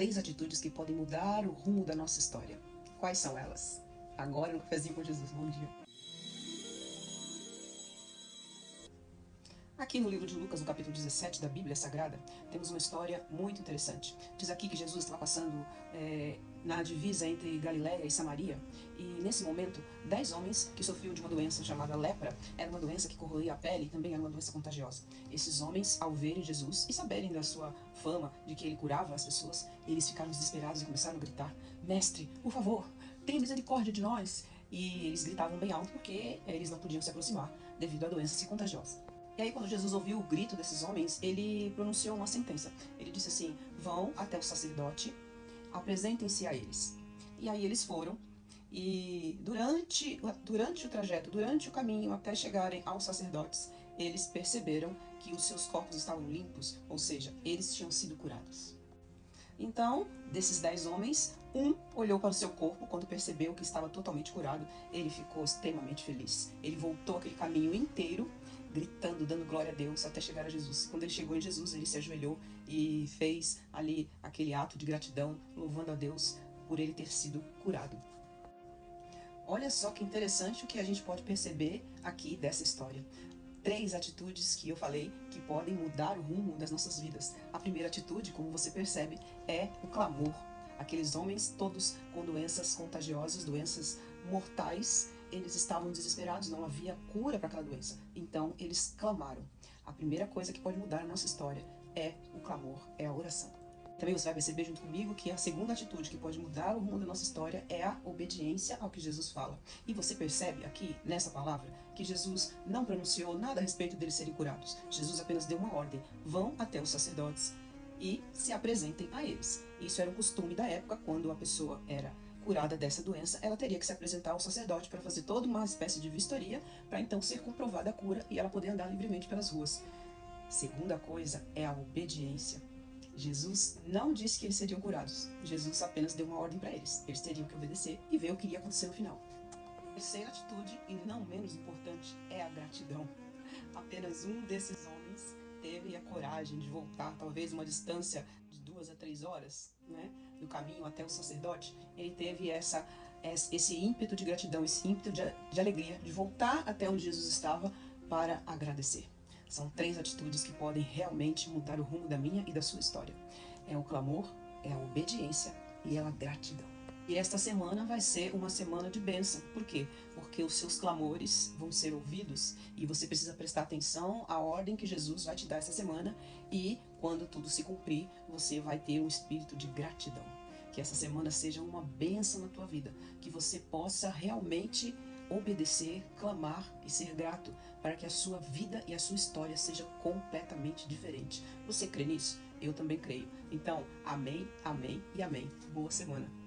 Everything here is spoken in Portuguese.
3 atitudes que podem mudar o rumo da nossa história. Quais são elas? Agora no Cafezinho com Jesus. Bom dia. Aqui no livro de Lucas, no capítulo 17 da Bíblia Sagrada, temos uma história muito interessante. Diz aqui que Jesus estava passando na divisa entre Galiléia e Samaria, e nesse momento, 10 homens que sofriam de uma doença chamada lepra, era uma doença que corroía a pele e também era uma doença contagiosa. Esses homens, ao verem Jesus e saberem da sua fama, de que ele curava as pessoas, eles ficaram desesperados e começaram a gritar: Mestre, por favor, tenha misericórdia de nós! E eles gritavam bem alto porque eles não podiam se aproximar devido à doença ser contagiosa. E aí, quando Jesus ouviu o grito desses homens, ele pronunciou uma sentença. Ele disse assim: vão até o sacerdote, apresentem-se a eles. E aí eles foram, e durante o trajeto, durante o caminho até chegarem aos sacerdotes, eles perceberam que os seus corpos estavam limpos, ou seja, eles tinham sido curados. Então, desses 10 homens, um olhou para o seu corpo quando percebeu que estava totalmente curado. Ele ficou extremamente feliz. Ele voltou aquele caminho inteiro, gritando, dando glória a Deus, até chegar a Jesus. Quando ele chegou em Jesus, ele se ajoelhou e fez ali aquele ato de gratidão, louvando a Deus por ele ter sido curado. Olha só que interessante o que a gente pode perceber aqui dessa história. 3 atitudes que eu falei que podem mudar o rumo das nossas vidas. A primeira atitude, como você percebe, é o clamor. Aqueles homens todos com doenças contagiosas, doenças mortais, eles estavam desesperados, não havia cura para aquela doença. Então eles clamaram. A primeira coisa que pode mudar a nossa história é o clamor, é a oração. Também você vai perceber junto comigo que a segunda atitude que pode mudar o rumo da nossa história é a obediência ao que Jesus fala. E você percebe aqui, nessa palavra, que Jesus não pronunciou nada a respeito deles serem curados. Jesus apenas deu uma ordem: vão até os sacerdotes e se apresentem a eles. Isso era um costume da época. Quando a pessoa era curada dessa doença, ela teria que se apresentar ao sacerdote para fazer toda uma espécie de vistoria, para então ser comprovada a cura e ela poder andar livremente pelas ruas. Segunda coisa é a obediência. Jesus não disse que eles seriam curados. Jesus apenas deu uma ordem para eles. Eles teriam que obedecer e ver o que iria acontecer no final. A terceira atitude, e não menos importante, é a gratidão. Apenas um desses homens teve a coragem de voltar, talvez uma distância de 2 a 3 horas, no caminho até o sacerdote. Ele teve esse ímpeto de gratidão, esse ímpeto de alegria, de voltar até onde Jesus estava para agradecer. São 3 atitudes que podem realmente mudar o rumo da minha e da sua história. É o clamor, é a obediência e é a gratidão. E esta semana vai ser uma semana de bênção. Por quê? Porque os seus clamores vão ser ouvidos e você precisa prestar atenção à ordem que Jesus vai te dar essa semana, e quando tudo se cumprir, você vai ter um espírito de gratidão. Que essa semana seja uma bênção na tua vida, que você possa realmente obedecer, clamar e ser grato, para que a sua vida e a sua história seja completamente diferente. Você crê nisso? Eu também creio. Então, amém, amém e amém. Boa semana.